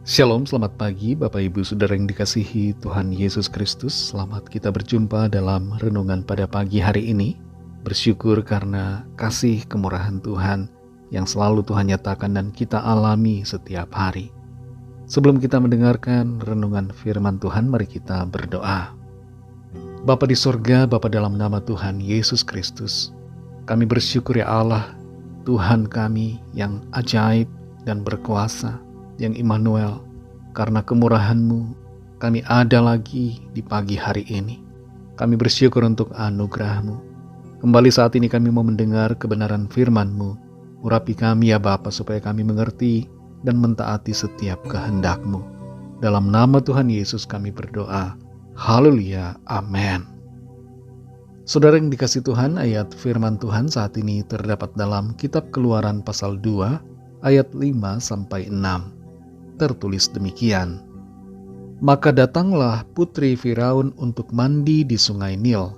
Shalom, selamat pagi Bapak Ibu Saudara yang dikasihi Tuhan Yesus Kristus. Selamat kita berjumpa dalam renungan pada pagi hari ini. Bersyukur karena kasih kemurahan Tuhan yang selalu Tuhan nyatakan dan kita alami setiap hari. Sebelum kita mendengarkan renungan firman Tuhan, mari kita berdoa. Bapa di sorga, Bapa dalam nama Tuhan Yesus Kristus, kami bersyukur ya Allah, Tuhan kami yang ajaib dan berkuasa, yang Immanuel, karena kemurahan-Mu kami ada lagi di pagi hari ini. Kami bersyukur untuk anugerah-Mu. Kembali saat ini kami mau mendengar kebenaran firman-Mu. Urapi kami ya Bapa supaya kami mengerti dan mentaati setiap kehendak-Mu. Dalam nama Tuhan Yesus kami berdoa. Haleluya, amin. Saudara yang dikasih Tuhan, ayat firman Tuhan saat ini terdapat dalam kitab Keluaran pasal 2 ayat 5-6. Tertulis demikian. Maka datanglah putri Firaun untuk mandi di sungai Nil,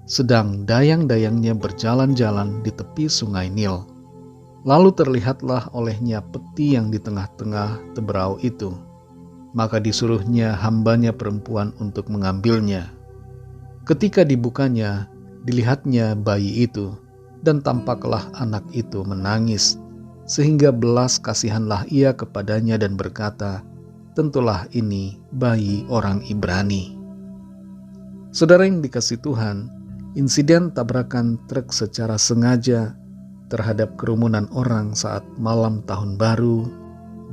sedang dayang-dayangnya berjalan-jalan di tepi sungai Nil. Lalu terlihatlah olehnya peti yang di tengah-tengah teberau itu. Maka disuruhnya hambanya perempuan untuk mengambilnya. Ketika dibukanya, dilihatnya bayi itu, dan tampaklah anak itu menangis. Sehingga belas kasihanlah ia kepadanya dan berkata, tentulah ini bayi orang Ibrani. Saudara yang dikasih Tuhan, insiden tabrakan truk secara sengaja terhadap kerumunan orang saat malam tahun baru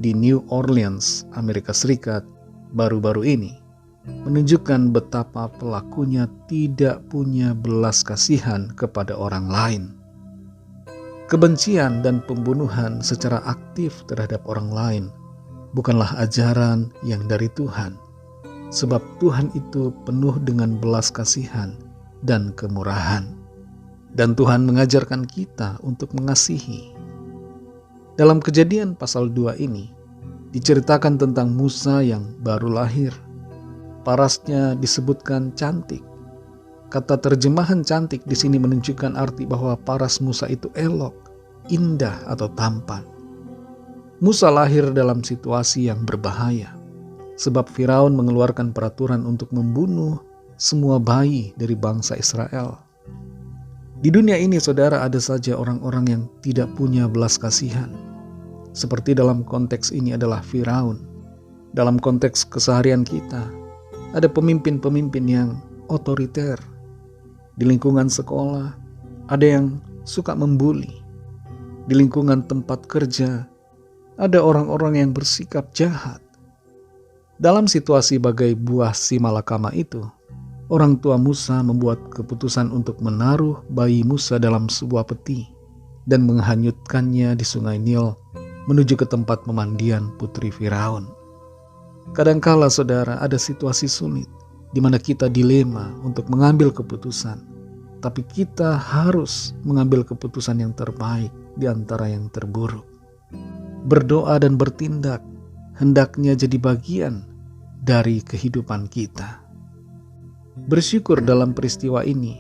di New Orleans, Amerika Serikat baru-baru ini menunjukkan betapa pelakunya tidak punya belas kasihan kepada orang lain. Kebencian dan pembunuhan secara aktif terhadap orang lain bukanlah ajaran yang dari Tuhan, sebab Tuhan itu penuh dengan belas kasihan dan kemurahan. Dan Tuhan mengajarkan kita untuk mengasihi. Dalam Kejadian pasal 2 ini, diceritakan tentang Musa yang baru lahir. Parasnya disebutkan cantik. Kata terjemahan cantik di sini menunjukkan arti bahwa paras Musa itu elok, indah atau tampan. Musa lahir dalam situasi yang berbahaya, sebab Firaun mengeluarkan peraturan untuk membunuh semua bayi dari bangsa Israel. Di dunia ini, saudara, ada saja orang-orang yang tidak punya belas kasihan. Seperti dalam konteks ini adalah Firaun. Dalam konteks keseharian kita, ada pemimpin-pemimpin yang otoriter. Di lingkungan sekolah, ada yang suka membuli. Di lingkungan tempat kerja, ada orang-orang yang bersikap jahat. Dalam situasi bagai buah si malakama itu, orang tua Musa membuat keputusan untuk menaruh bayi Musa dalam sebuah peti dan menghanyutkannya di sungai Nil menuju ke tempat pemandian putri Firaun. Kadangkala, saudara, ada situasi sulit di mana kita dilema untuk mengambil keputusan, tapi kita harus mengambil keputusan yang terbaik di antara yang terburuk. Berdoa dan bertindak hendaknya jadi bagian dari kehidupan kita. Bersyukur dalam peristiwa ini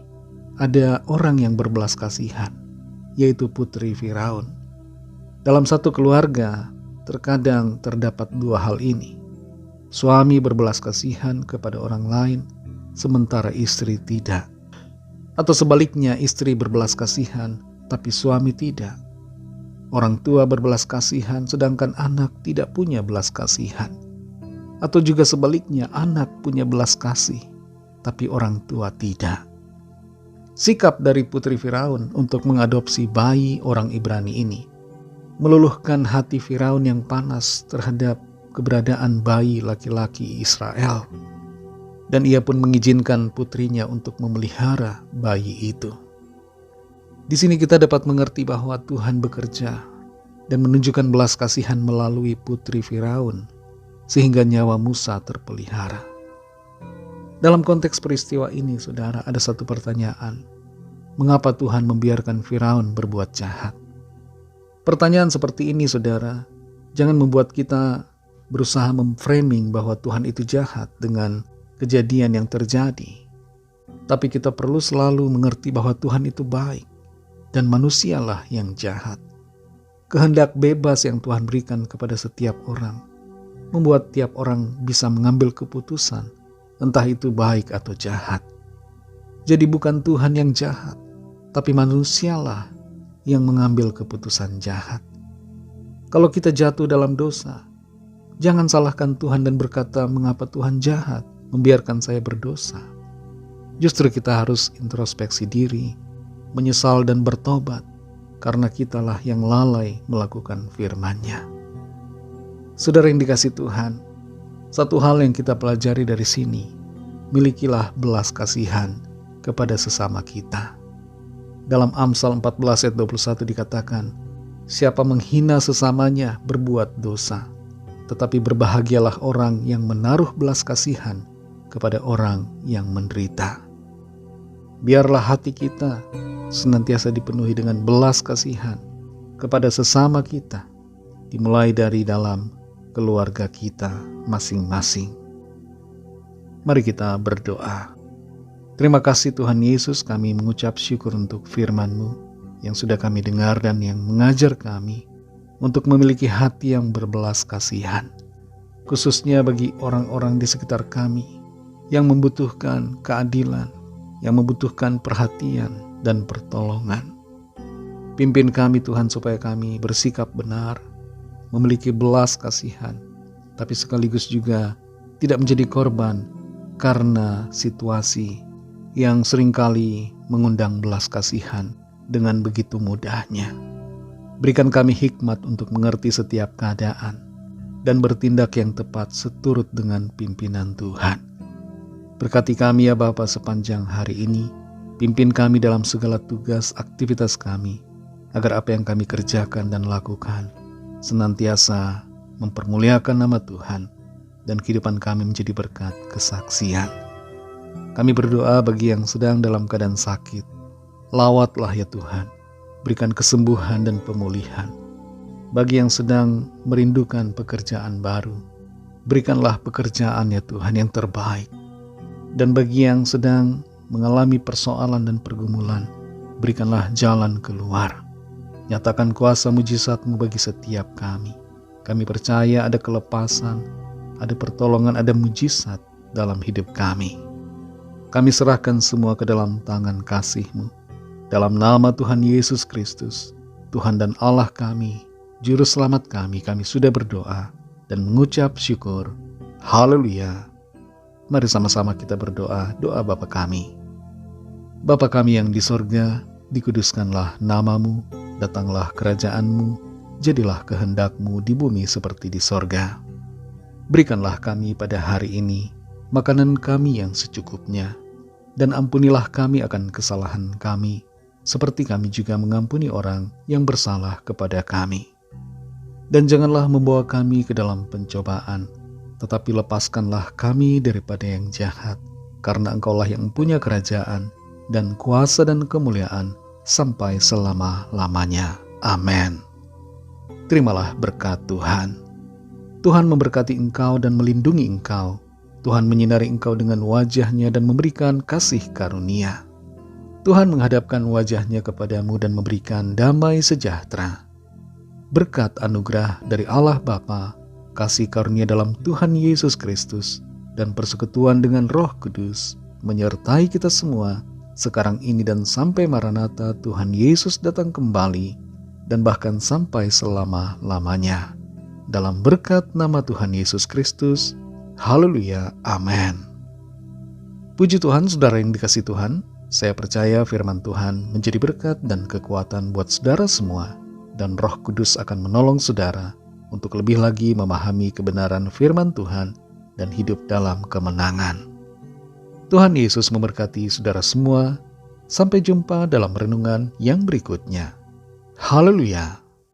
ada orang yang berbelas kasihan, yaitu putri Firaun. Dalam satu keluarga terkadang terdapat dua hal ini. Suami berbelas kasihan kepada orang lain, sementara istri tidak. Atau sebaliknya, istri berbelas kasihan, tapi suami tidak. Orang tua berbelas kasihan, sedangkan anak tidak punya belas kasihan. Atau juga sebaliknya, anak punya belas kasih, tapi orang tua tidak. Sikap dari putri Firaun untuk mengadopsi bayi orang Ibrani ini meluluhkan hati Firaun yang panas terhadap keberadaan bayi laki-laki Israel. Dan ia pun mengizinkan putrinya untuk memelihara bayi itu. Di sini kita dapat mengerti bahwa Tuhan bekerja dan menunjukkan belas kasihan melalui putri Firaun, sehingga nyawa Musa terpelihara. Dalam konteks peristiwa ini, saudara, ada satu pertanyaan. Mengapa Tuhan membiarkan Firaun berbuat jahat? Pertanyaan seperti ini, saudara, jangan membuat kita berusaha memframing bahwa Tuhan itu jahat dengan kejadian yang terjadi. Tapi kita perlu selalu mengerti bahwa Tuhan itu baik dan manusialah yang jahat. Kehendak bebas yang Tuhan berikan kepada setiap orang membuat tiap orang bisa mengambil keputusan, entah itu baik atau jahat. Jadi bukan Tuhan yang jahat, tapi manusialah yang mengambil keputusan jahat. Kalau kita jatuh dalam dosa, jangan salahkan Tuhan dan berkata, mengapa Tuhan jahat, membiarkan saya berdosa. Justru kita harus introspeksi diri, menyesal dan bertobat, karena kitalah yang lalai melakukan firman-Nya. Saudara yang dikasihi Tuhan, satu hal yang kita pelajari dari sini, milikilah belas kasihan kepada sesama kita. Dalam Amsal 14 ayat 21 dikatakan, siapa menghina sesamanya berbuat dosa, tetapi berbahagialah orang yang menaruh belas kasihan kepada orang yang menderita. Biarlah hati kita senantiasa dipenuhi dengan belas kasihan kepada sesama kita, dimulai dari dalam keluarga kita masing-masing. Mari kita berdoa. Terima kasih Tuhan Yesus, kami mengucap syukur untuk firman-Mu yang sudah kami dengar dan yang mengajar kami untuk memiliki hati yang berbelas kasihan, khususnya bagi orang-orang di sekitar kami yang membutuhkan keadilan, yang membutuhkan perhatian dan pertolongan. Pimpin kami Tuhan supaya kami bersikap benar, memiliki belas kasihan, tapi sekaligus juga tidak menjadi korban karena situasi yang seringkali mengundang belas kasihan dengan begitu mudahnya. Berikan kami hikmat untuk mengerti setiap keadaan dan bertindak yang tepat seturut dengan pimpinan Tuhan. Berkati kami ya Bapa sepanjang hari ini, pimpin kami dalam segala tugas aktivitas kami, agar apa yang kami kerjakan dan lakukan senantiasa mempermuliakan nama Tuhan dan kehidupan kami menjadi berkat kesaksian. Kami berdoa bagi yang sedang dalam keadaan sakit, lawatlah ya Tuhan, berikan kesembuhan dan pemulihan. Bagi yang sedang merindukan pekerjaan baru, berikanlah pekerjaan ya Tuhan yang terbaik. Dan bagi yang sedang mengalami persoalan dan pergumulan, berikanlah jalan keluar. Nyatakan kuasa mujizat-Mu bagi setiap kami. Kami percaya ada kelepasan, ada pertolongan, ada mujizat dalam hidup kami. Kami serahkan semua ke dalam tangan kasih-Mu. Dalam nama Tuhan Yesus Kristus, Tuhan dan Allah kami, Juru Selamat kami sudah berdoa dan mengucap syukur. Haleluya. Mari sama-sama kita berdoa, doa Bapa kami. Bapa kami yang di sorga, dikuduskanlah nama-Mu, datanglah kerajaan-Mu, jadilah kehendak-Mu di bumi seperti di sorga. Berikanlah kami pada hari ini makanan kami yang secukupnya, dan ampunilah kami akan kesalahan kami, seperti kami juga mengampuni orang yang bersalah kepada kami. Dan janganlah membawa kami ke dalam pencobaan, tetapi lepaskanlah kami daripada yang jahat, karena Engkaulah yang punya kerajaan dan kuasa dan kemuliaan sampai selama-lamanya. Amin. Terimalah berkat Tuhan. Tuhan memberkati engkau dan melindungi engkau. Tuhan menyinari engkau dengan wajah-Nya dan memberikan kasih karunia. Tuhan menghadapkan wajah-Nya kepadamu dan memberikan damai sejahtera. Berkat anugerah dari Allah Bapa, kasih karunia dalam Tuhan Yesus Kristus, dan persekutuan dengan Roh Kudus menyertai kita semua sekarang ini dan sampai Maranatha Tuhan Yesus datang kembali, dan bahkan sampai selama-lamanya. Dalam berkat nama Tuhan Yesus Kristus. Haleluya. Amin. Puji Tuhan, saudara yang dikasihi Tuhan, saya percaya firman Tuhan menjadi berkat dan kekuatan buat saudara semua, dan Roh Kudus akan menolong saudara untuk lebih lagi memahami kebenaran firman Tuhan dan hidup dalam kemenangan. Tuhan Yesus memberkati saudara semua. Sampai jumpa dalam renungan yang berikutnya. Haleluya.